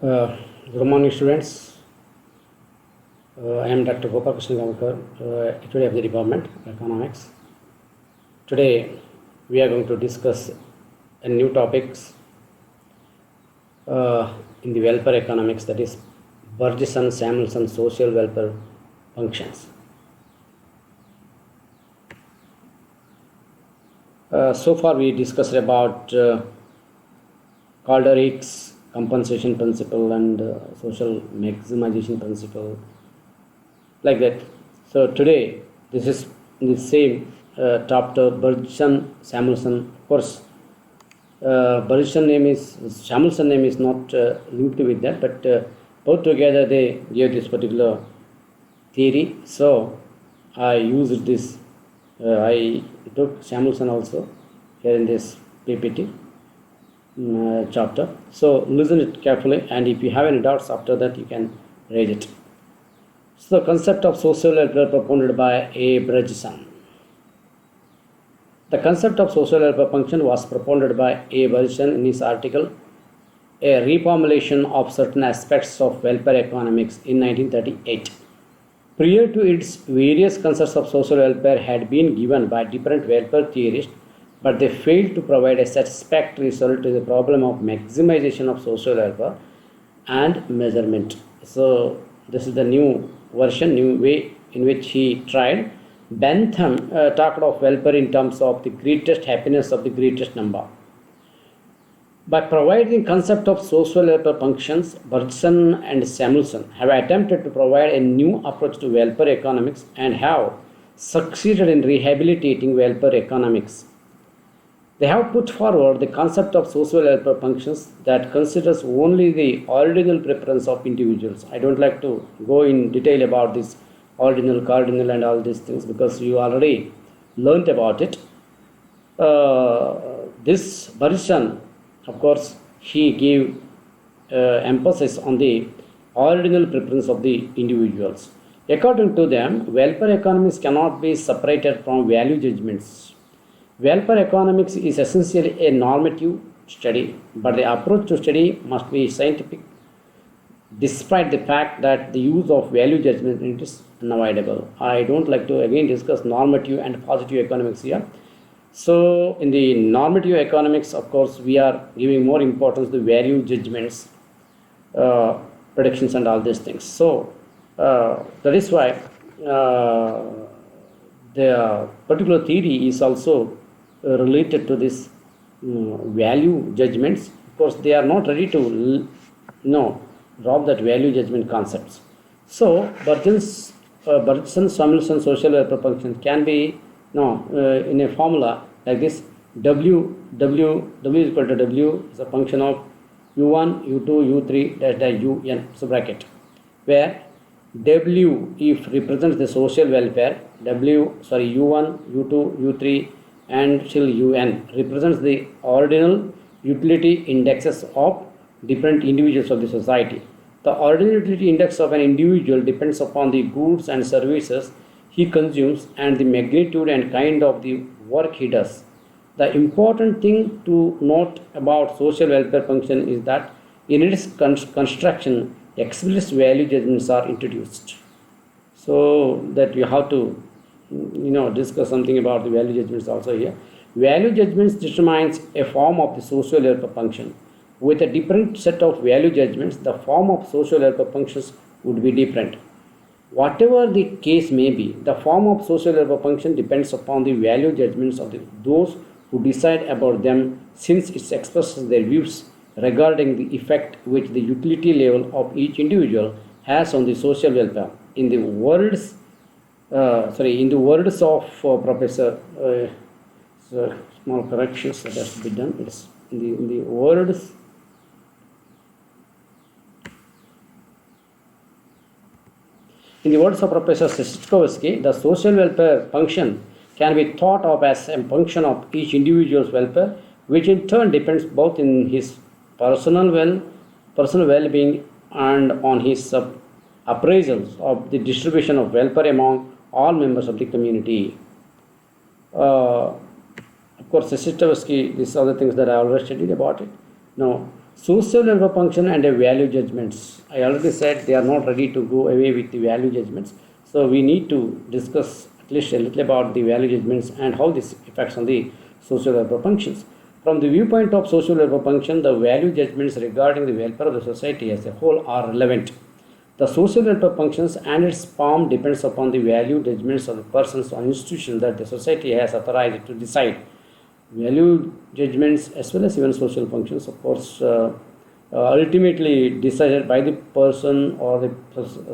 Uh, Good morning, students. I am Dr. Gopal Gaonkar, actuary of the Department of Economics. Today, we are going to discuss a new topics in the welfare economics, that is Bergson Samuelson social welfare functions. So far, we discussed about Calderic's compensation principle and social maximization principle, like that. So today, this is the same chapter, Bergson Samuelson. Of course, Bergson name is Samuelson name is not linked with that, but both together they gave this particular theory. So I used this. I took Samuelson also here in this PPT chapter. So listen it carefully, and if you have any doubts after that, you can raise it. So the concept of social welfare propounded by A. Bergson. The concept of social welfare function was propounded by A. Bergson in his article A Reformulation of Certain Aspects of Welfare Economics in 1938. Prior to its, various concepts of social welfare had been given by different welfare theorists, but they failed to provide a satisfactory result to the problem of maximization of social welfare and measurement. So this is the new version, new way in which he tried. Bentham talked of welfare in terms of the greatest happiness of the greatest number. By providing concept of social welfare functions, Bergson and Samuelson have attempted to provide a new approach to welfare economics and have succeeded in rehabilitating welfare economics. They have put forward the concept of social welfare functions that considers only the ordinal preference of individuals. I don't like to go in detail about this ordinal, cardinal, and all these things because you already learnt about it. This Bergson, of course, he gave emphasis on the ordinal preference of the individuals. According to them, welfare economics cannot be separated from value judgments. Welfare economics is essentially a normative study, but the approach to study must be scientific, despite the fact that the use of value judgment is unavoidable. I don't like to again discuss normative and positive economics here. So, in the normative economics, of course, we are giving more importance to value judgments, predictions, and all these things. So, that is why the particular theory is also related to this value judgments. Of course, they are not ready to drop that value judgment concepts. So, Bergson Samuelson social welfare function can be in a formula like this: W is equal to W is a function of U1, U2, U3 dash dash UN, so bracket, where W if represents the social welfare, U1, U2, U3 and till UN represents the ordinal utility indexes of different individuals of the society. The ordinal utility index of an individual depends upon the goods and services he consumes and the magnitude and kind of the work he does. The important thing to note about social welfare function is that in its construction, explicit value judgments are introduced. So that you have to discuss something about the value judgments also here. Value judgments determines a form of the social welfare function. With a different set of value judgments, the form of social welfare functions would be different. Whatever the case may be, the form of social welfare function depends upon the value judgments of those who decide about them, since it expresses their views regarding the effect which the utility level of each individual has on the social welfare. In the words of Professor, small corrections that has to be done. It's in the words. In the words of Professor Szyszkowski, the social welfare function can be thought of as a function of each individual's welfare, which in turn depends both in his personal well-being and on his appraisals of the distribution of welfare among all members of the community. Of course, Szyszkowski, these are the things that I already studied about it. Now, Social welfare function and a value judgments. I already said they are not ready to go away with the value judgments. So we need to discuss at least a little about the value judgments and how this affects on the social welfare functions. From the viewpoint of social welfare function, the value judgments regarding the welfare of the society as a whole are relevant. The social welfare functions and its form depends upon the value judgments of the persons or institutions that the society has authorized to decide. Value judgments as well as even social functions, of course, ultimately decided by the person or the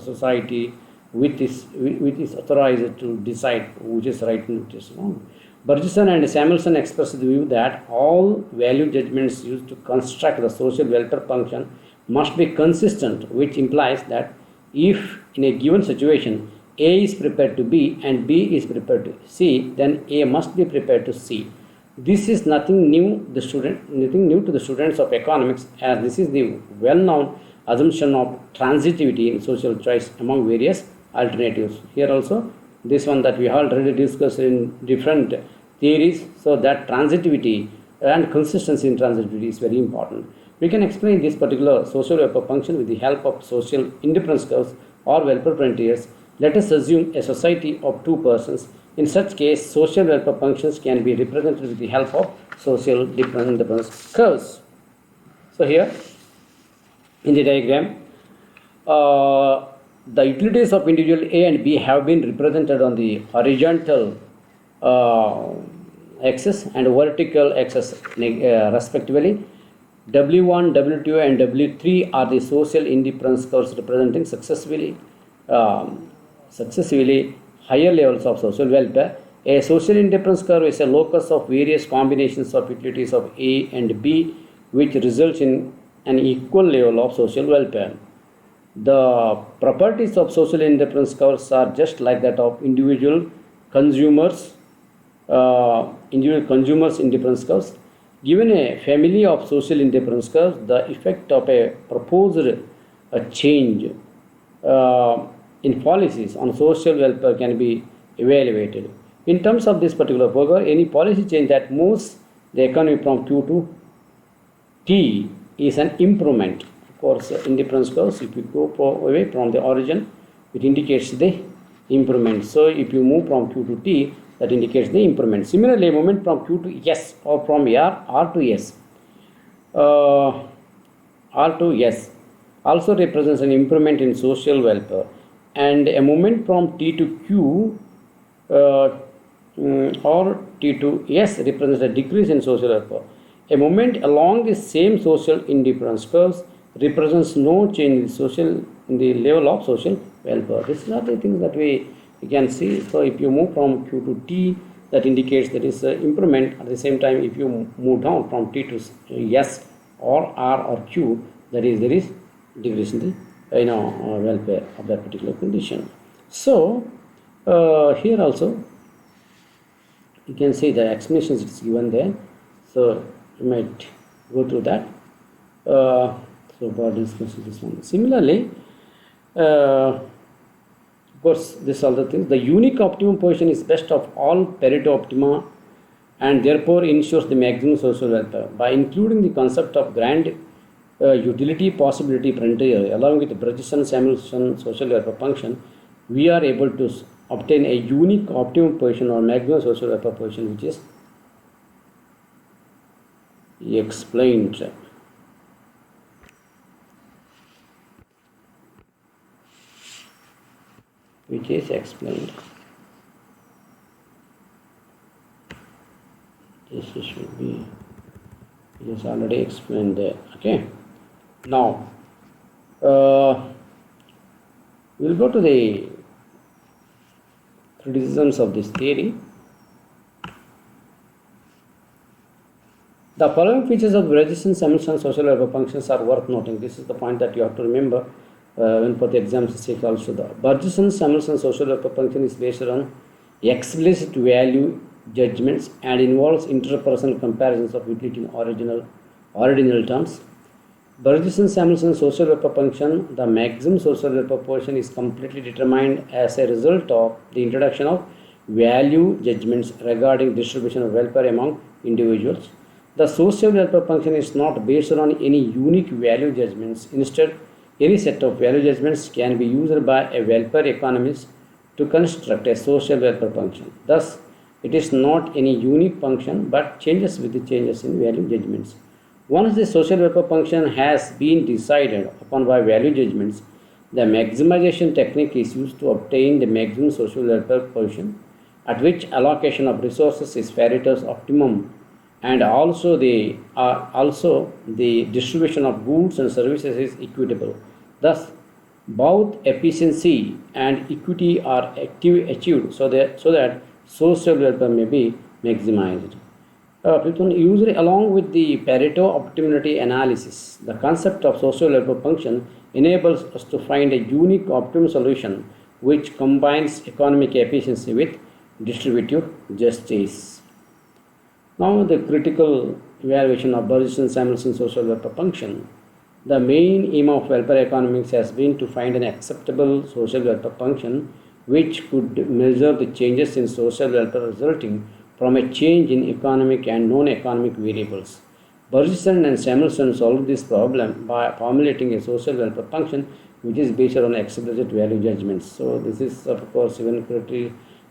society which is authorized to decide which is right and which is wrong. Bergson and Samuelson expressed the view that all value judgments used to construct the social welfare function must be consistent, which implies that if in a given situation A is prepared to B and B is prepared to C, then A must be prepared to C. This is nothing new to the students of economics, as this is the well-known assumption of transitivity in social choice among various alternatives. Here also, this one that we already discussed in different theories, so that transitivity and consistency in transitivity is very important. We can explain this particular social welfare function with the help of social indifference curves or welfare frontiers. Let us assume a society of two persons. In such case, social welfare functions can be represented with the help of social indifference curves. So here, in the diagram, the utilities of individual A and B have been represented on the horizontal axis and vertical axis respectively. W1, W2 and W3 are the social indifference curves representing successively higher levels of social welfare. A social indifference curve is a locus of various combinations of utilities of A and B, which results in an equal level of social welfare. The properties of social indifference curves are just like that of individual consumers indifference curves. Given a family of social indifference curves, the effect of a proposed change in policies on social welfare can be evaluated. In terms of this particular program, any policy change that moves the economy from Q to T is an improvement. Of course, indifference curves, if you go away from the origin, it indicates the improvement. So if you move from Q to T, that indicates the improvement. Similarly, movement from Q to S or from R to S. R to S also represents an improvement in social welfare, and a movement from T to Q or T to S represents a decrease in social welfare. A movement along the same social indifference curves represents no change in the level of social welfare. These are the things that we can see. So if you move from Q to T, that indicates there is an improvement. At the same time, if you move down from T to S or R or Q, that is there is decrease in the welfare of that particular condition. So here also you can see the explanations is given there. So you might go through that. So for discussing this one. Similarly, of course, this all the things. The unique optimum position is best of all Pareto optima, and therefore ensures the maximum social welfare. By including the concept of grand utility possibility frontier along with the Bergson Samuelson social welfare function, we are able to obtain a unique optimum position or maximum social welfare position, which is explained. Which is explained. This should be, it is already explained there. Okay. Now, we'll go to the criticisms of this theory. The following features of Bergson Samuelson social welfare functions are worth noting. This is the point that you have to remember when for the exams take also. The Bergson Samuelson social welfare function is based on explicit value judgments and involves interpersonal comparisons of utility in ordinal terms. Bergson Samuelson social welfare function, the maximum social welfare portion is completely determined as a result of the introduction of value judgments regarding distribution of welfare among individuals. The social welfare function is not based on any unique value judgments. Instead, any set of value judgments can be used by a welfare economist to construct a social welfare function. Thus, it is not any unique function but changes with the changes in value judgments. Once the social welfare function has been decided upon by value judgments, the maximization technique is used to obtain the maximum social welfare position at which allocation of resources is Pareto's optimum, and also the distribution of goods and services is equitable. Thus, both efficiency and equity are achieved so that social welfare may be maximized. Usually, along with the Pareto optimality analysis, the concept of social welfare function enables us to find a unique optimal solution which combines economic efficiency with distributive justice. Now, the critical evaluation of Bergson social welfare function. The main aim of welfare economics has been to find an acceptable social welfare function which could measure the changes in social welfare resulting from a change in economic and non-economic variables. Bergson and Samuelson solved this problem by formulating a social welfare function which is based on explicit value judgments. So this is, of course, even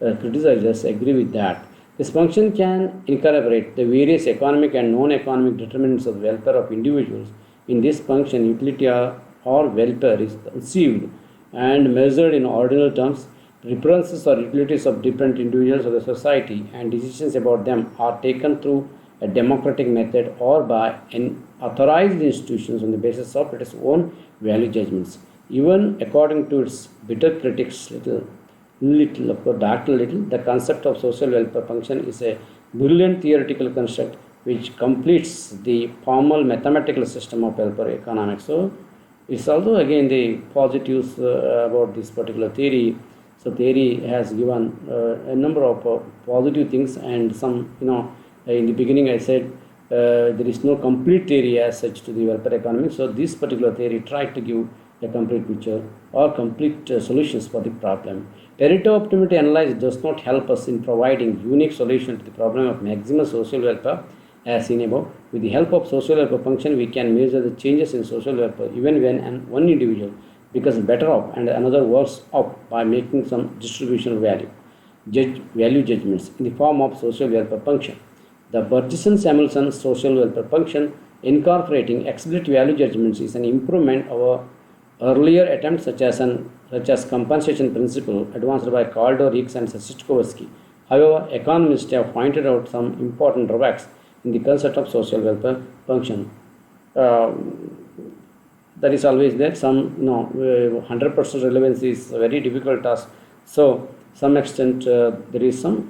criticizers agree with that. This function can incorporate the various economic and non-economic determinants of the welfare of individuals. In this function, utility or welfare is conceived and measured in ordinal terms. Preferences or utilities of different individuals of the society and decisions about them are taken through a democratic method or by an authorized institutions on the basis of its own value judgments. Even according to its bitter critics, Dr. Little, the concept of social welfare function is a brilliant theoretical construct which completes the formal mathematical system of welfare economics. So, it's also again the positives about this particular theory. So, theory has given a number of positive things, and some, in the beginning I said there is no complete theory as such to the welfare economics. So, this particular theory tried to give a complete picture or complete solutions for the problem. Pareto optimality analysis does not help us in providing unique solution to the problem of maximum social welfare as seen above. With the help of social welfare function, we can measure the changes in social welfare even when one individual becomes better off and another worse off by making some distributional value judgments in the form of social welfare function. The Bergson-Samuelson social welfare function incorporating explicit value judgments is an improvement over earlier attempts such as compensation principle advanced by Calder, Hicks and Sitkovsky. However, economists have pointed out some important drawbacks in the concept of social welfare function. That is always there. Some 100% relevance is a very difficult task. So, some extent there is some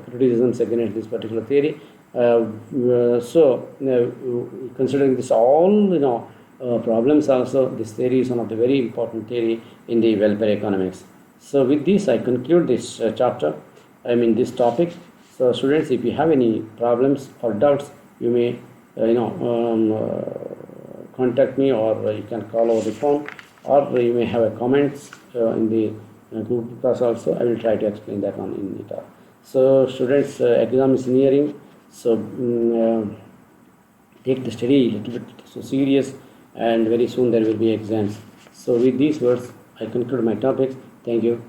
criticisms against this particular theory. Considering this all problems also, this theory is one of the very important theory in the welfare economics. So with this I conclude this chapter, this topic. So students, if you have any problems or doubts, you may contact me, or you can call over the phone, or you may have a comments in the group class also. I will try to explain that one in it. So students, exam is nearing, so take the study a little bit so serious, and very soon there will be exams. So with these words I conclude my topics. Thank you.